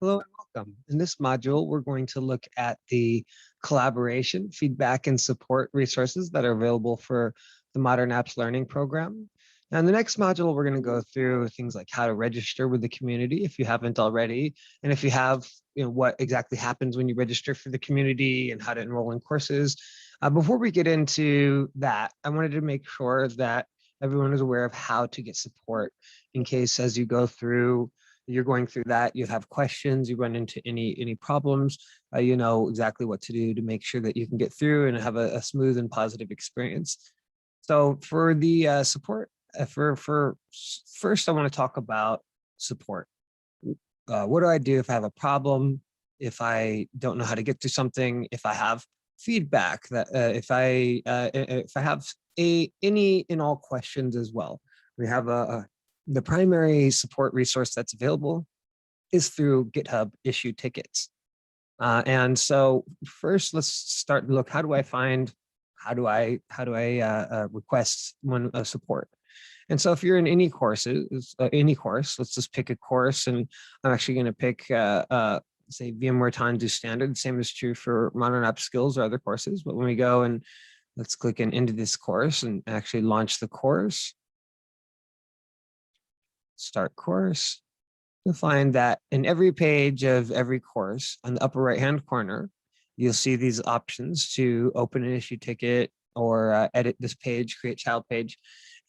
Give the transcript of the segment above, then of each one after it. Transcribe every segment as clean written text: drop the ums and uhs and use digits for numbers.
Hello and welcome. In this module, we're going to look at the collaboration, feedback, and support resources that are available for the Modern Apps Learning Program. Now, in the next module, we're going to go through things like how to register with the community if you haven't already, and if you have, what exactly happens when you register for the community and how to enroll in courses. Before we get into that, I wanted to make sure that everyone is aware of how to get support in case as you go through you're going through that, you have questions, you run into any problems, you know exactly what to do to make sure that you can get through and have a smooth and positive experience. So for the support, for first, I want to talk about support. What do I do if I have a problem, if I don't know how to get to something, if I have feedback, that if I have any and all questions as well. We have the primary support resource that's available is through GitHub issue tickets. And so first, let's start and look, how do I request support? And so if you're in any course, let's just pick a course, and I'm actually going to pick say VMware Tanzu Standard. The same is true for Modern App Skills or other courses. But when we go and let's click into this course and actually launch the course, start course, you'll find that in every page of every course on the upper right-hand corner, you'll see these options to open an issue ticket or edit this page, create child page.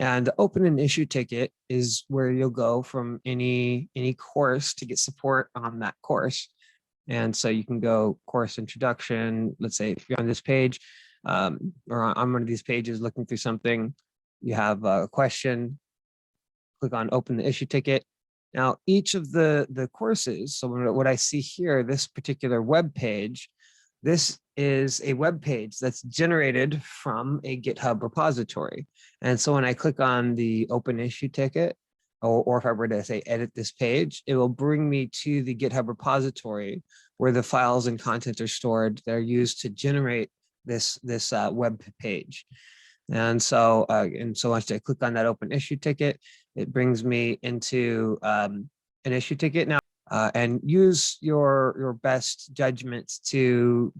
And the open an issue ticket is where you'll go from any course to get support on that course. And so you can go course introduction. Let's say if you're on this page or on one of these pages looking through something, you have a question, click on open the issue ticket. Now, each of the courses, so what I see here, this particular web page, this is a web page that's generated from a GitHub repository. And so when I click on the open issue ticket, or if I were to say edit this page, it will bring me to the GitHub repository where the files and content are stored that are used to generate this web page. And so once I click on that open issue ticket, it brings me into an issue ticket now, and use your best judgment to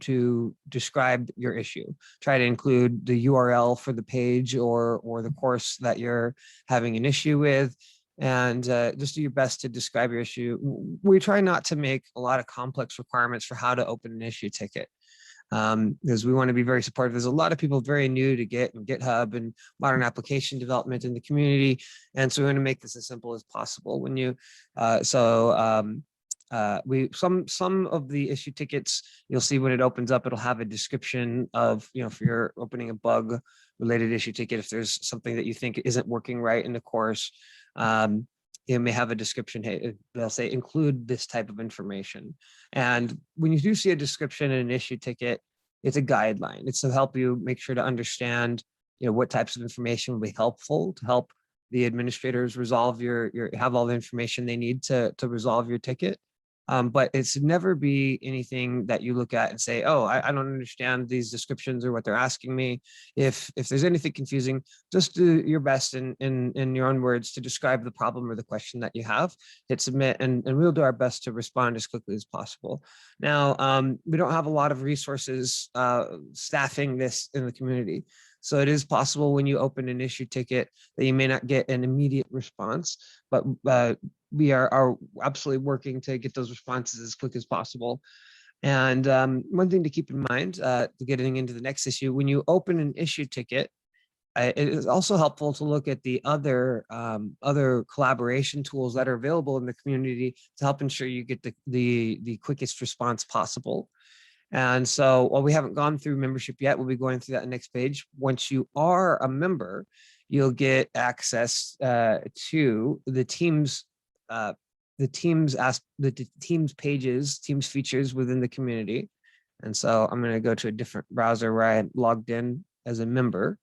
describe your issue. Try to include the URL for the page or the course that you're having an issue with, and just do your best to describe your issue. We try not to make a lot of complex requirements for how to open an issue ticket, because we want to be very supportive. There's a lot of people very new to Git and GitHub and modern application development in the community. And so we want to make this as simple as possible. When you, some of the issue tickets, you'll see when it opens up, it'll have a description of, if you're opening a bug related issue ticket, if there's something that you think isn't working right in the course, it may have a description. Hey, they'll say include this type of information. And when you do see a description in an issue ticket, it's a guideline. It's to help you make sure to understand, what types of information will be helpful to help the administrators resolve have all the information they need to resolve your ticket. But it's never be anything that you look at and say, oh, I don't understand these descriptions or what they're asking me. If there's anything confusing, just do your best in your own words to describe the problem or the question that you have, hit submit, and we'll do our best to respond as quickly as possible. Now, we don't have a lot of resources staffing this in the community. So it is possible when you open an issue ticket that you may not get an immediate response, but we are absolutely working to get those responses as quick as possible. And one thing to keep in mind, getting into the next issue, when you open an issue ticket, it is also helpful to look at the other collaboration tools that are available in the community to help ensure you get the quickest response possible. And so while we haven't gone through membership yet, we'll be going through that next page. Once you are a member, you'll get access to the teams pages, teams features within the community. And so I'm going to go to a different browser where I logged in as a member.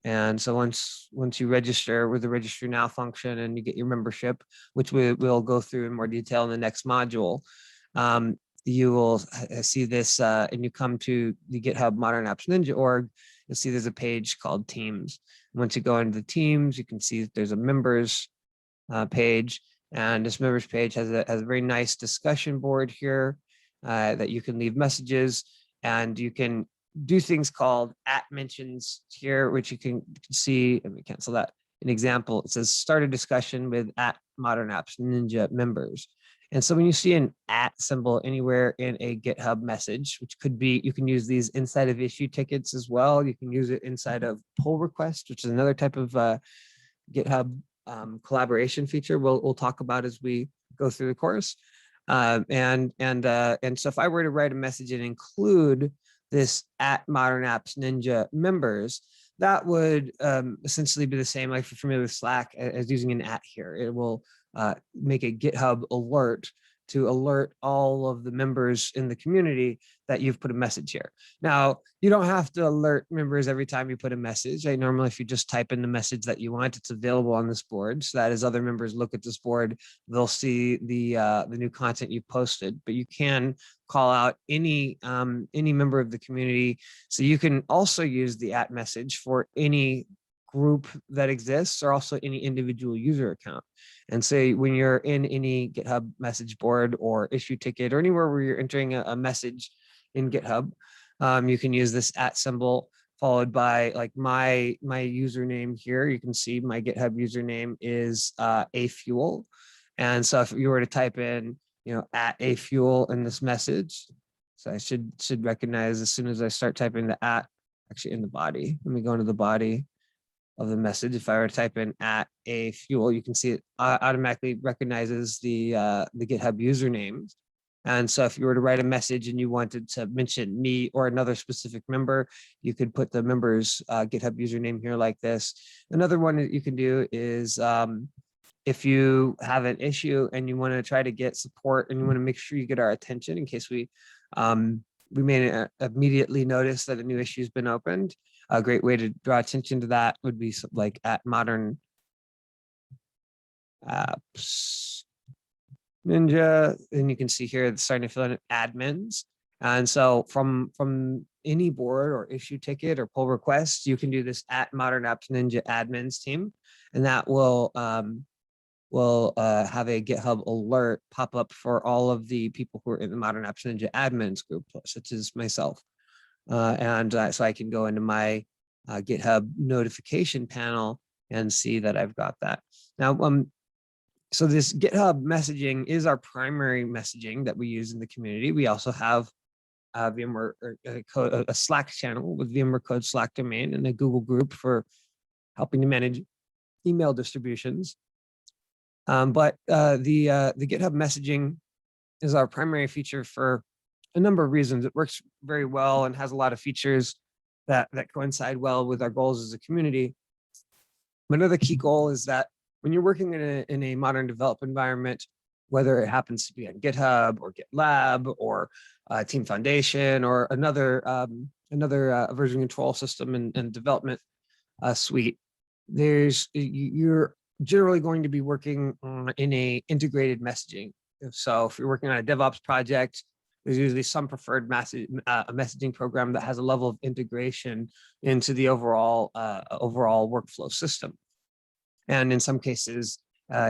And so once you register with the register now function and you get your membership, which we'll go through in more detail in the next module, you will see this, and you come to the GitHub Modern Apps Ninja org, you'll see there's a page called Teams. Once you go into the Teams, you can see that there's a members page, And this members page has a very nice discussion board here that you can leave messages, and you can do things called @mentions here, which you can see. Let me cancel that. An example, it says start a discussion with @ModernApps Ninja members. And so when you see an @ symbol anywhere in a GitHub message, which could be, you can use these inside of issue tickets as well. You can use it inside of pull requests, which is another type of GitHub collaboration feature we'll talk about as we go through the course. And so if I were to write a message and include this @ModernApps Ninja members, that would essentially be the same, like if you're familiar with Slack, as using an @ here. It will make a GitHub alert to alert all of the members in the community that you've put a message here. Now, you don't have to alert members every time you put a message. Normally, if you just type in the message that you want, it's available on this board, so that as other members look at this board, they'll see the new content you posted. But you can call out any member of the community. So you can also use the @ message for any group that exists, or also any individual user account. And say when you're in any GitHub message board or issue ticket or anywhere where you're entering a message in GitHub, you can use this @ symbol followed by like my username here. You can see my GitHub username is @afuel. And so if you were to type in, @afuel in this message, so I should recognize as soon as I start typing the @ actually in the body. Let me go into the body of the message. If I were to type in @afuel, you can see it automatically recognizes the GitHub username. And so if you were to write a message and you wanted to mention me or another specific member, you could put the member's GitHub username here like this. Another one that you can do is if you have an issue and you want to try to get support and you want to make sure you get our attention in case we may immediately notice that a new issue has been opened. A great way to draw attention to that would be like @ModernApps Ninja, and you can see here it's starting to fill in admins. And so from any board or issue ticket or pull request, you can do this @ModernApps Ninja admins team, and that will have a GitHub alert pop up for all of the people who are in the ModernApps Ninja admins group, such as myself. So I can go into my GitHub notification panel and see that I've got that. Now, so this GitHub messaging is our primary messaging that we use in the community. We also have VMware a Slack channel with VMware Code Slack domain and a Google group for helping to manage email distributions. But the GitHub messaging is our primary feature for a number of reasons. It works very well and has a lot of features that coincide well with our goals as a community. Another key goal is that when you're working in a modern development environment, whether it happens to be on GitHub or GitLab or Team Foundation or another version control system and development suite, you're generally going to be working in a integrated messaging. So if you're working on a DevOps project, there's usually some preferred messaging program that has a level of integration into the overall workflow system. And in some cases,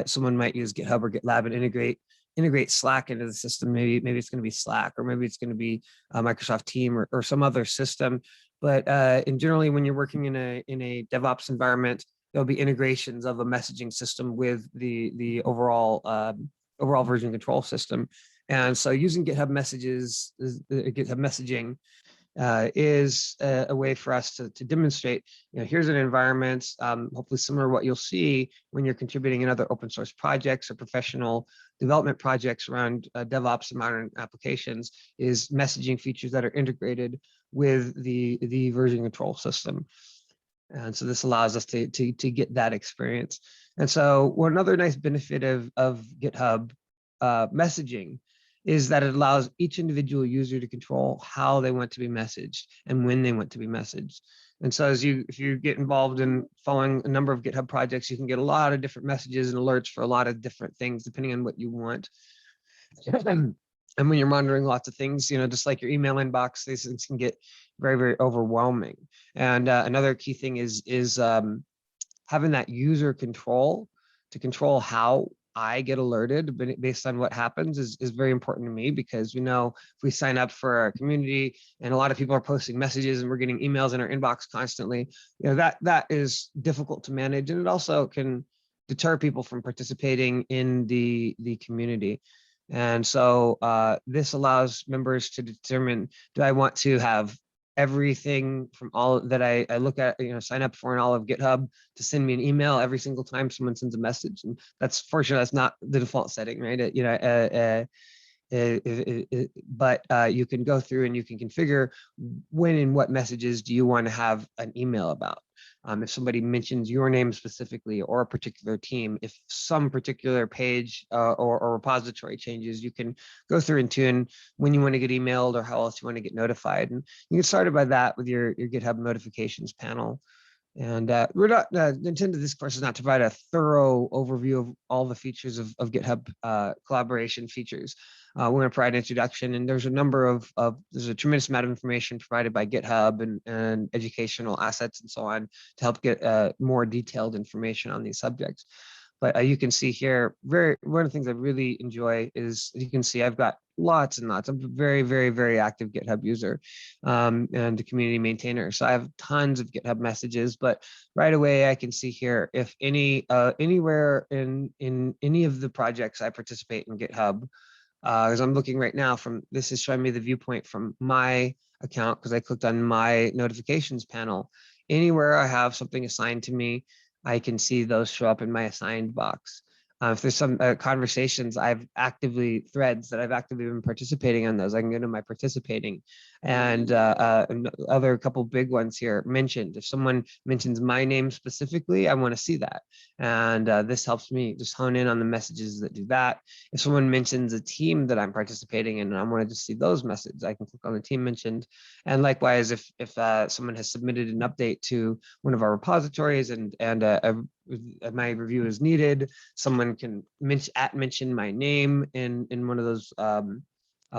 someone might use GitHub or GitLab and integrate Slack into the system. Maybe it's going to be Slack, or maybe it's going to be Microsoft Team or some other system. But generally, when you're working in a DevOps environment, there'll be integrations of a messaging system with the overall version control system. And so using GitHub messaging is a way for us to demonstrate, here's an environment, hopefully similar to what you'll see when you're contributing in other open source projects or professional development projects around DevOps and modern applications, is messaging features that are integrated with the version control system. And so this allows us to get that experience. And so one other nice benefit of GitHub messaging is that it allows each individual user to control how they want to be messaged and when they want to be messaged. And so if you get involved in following a number of GitHub projects, you can get a lot of different messages and alerts for a lot of different things, depending on what you want. And when you're monitoring lots of things, just like your email inbox, these things can get very, very overwhelming. And another key thing is having that user control to control how I get alerted based on what happens is very important to me, because we know if we sign up for our community and a lot of people are posting messages and we're getting emails in our inbox constantly, that is difficult to manage, and it also can deter people from participating in the community. And so this allows members to determine, do I want to have everything from all that I look at, sign up for in all of GitHub to send me an email every single time someone sends a message? And that's, for sure, that's not the default setting, right? But you can go through and you can configure when and what messages do you want to have an email about. If somebody mentions your name specifically or a particular team, if some particular page or repository changes, you can go through and tune when you want to get emailed or how else you want to get notified. And you get started by that with your GitHub notifications panel. And we're not, the intent of this course is not to provide a thorough overview of all the features of GitHub collaboration features. We're going to provide an introduction, and there's a number of there's a tremendous amount of information provided by GitHub and educational assets and so on to help get more detailed information on these subjects. But you can see here, one of the things I really enjoy is, you can see I've got lots and lots. I'm a very, very, very active GitHub user and a community maintainer. So I have tons of GitHub messages, but right away I can see here if anywhere in any of the projects I participate in GitHub, as I'm looking right now, this is showing me the viewpoint from my account because I clicked on my notifications panel. Anywhere I have something assigned to me, I can see those show up in my assigned box. If there's some conversations threads that I've actively been participating on those, I can go to my participating. And other couple big ones here mentioned. If someone mentions my name specifically, I want to see that. And this helps me just hone in on the messages that do that. If someone mentions a team that I'm participating in and I want to just see those messages, I can click on the team mentioned. And likewise, if someone has submitted an update to one of our repositories and my review is needed, someone can mention my name in one of those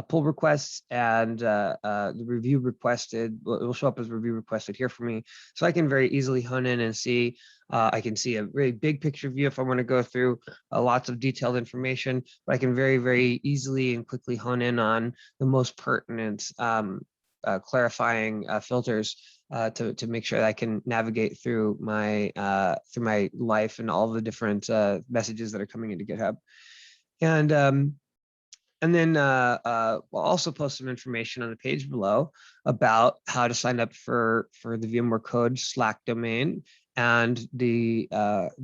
pull requests, and the review requested will show up as review requested here for me. So I can very easily hone in and see. I can see a really big picture view if I want to go through lots of detailed information, but I can very, very easily and quickly hone in on the most pertinent clarifying filters to make sure that I can navigate through my life and all the different messages that are coming into GitHub. And then we'll also post some information on the page below about how to sign up for the VMware Code Slack domain and the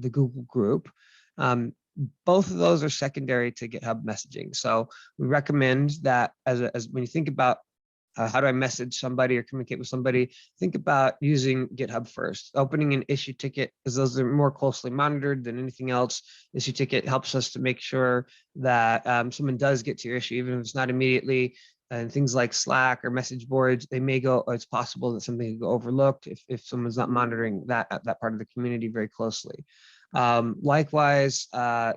Google group. Both of those are secondary to GitHub messaging. So we recommend that as when you think about how do I message somebody or communicate with somebody, think about using GitHub first. Opening an issue ticket, because those are more closely monitored than anything else. Issue ticket helps us to make sure that someone does get to your issue, even if it's not immediately. And things like Slack or message boards, they may go, it's possible that something could go overlooked if someone's not monitoring that part of the community very closely. Likewise,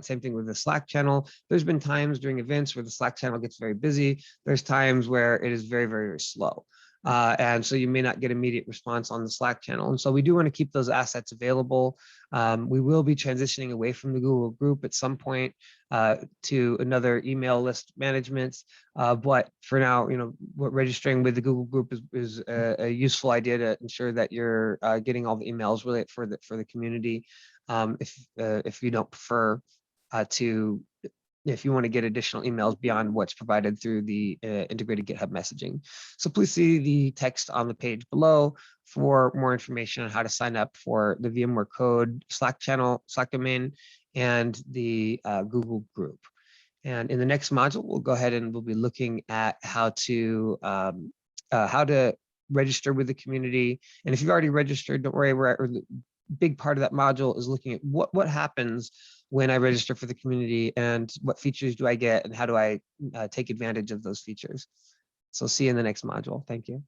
same thing with the Slack channel. There's been times during events where the Slack channel gets very busy. There's times where it is very, very, very slow. And so you may not get immediate response on the Slack channel. And so we do want to keep those assets available. We will be transitioning away from the Google group at some point to another email list management. But for now, registering with the Google group is a useful idea to ensure that you're getting all the emails really for the community. If you don't prefer if you want to get additional emails beyond what's provided through the integrated GitHub messaging. So please see the text on the page below for more information on how to sign up for the VMware Code Slack channel, Slack domain, and the Google group. And in the next module, we'll go ahead and we'll be looking at how to register with the community. And if you've already registered, don't worry, the big part of that module is looking at what happens when I register for the community and what features do I get and how do I take advantage of those features. So see you in the next module. Thank you.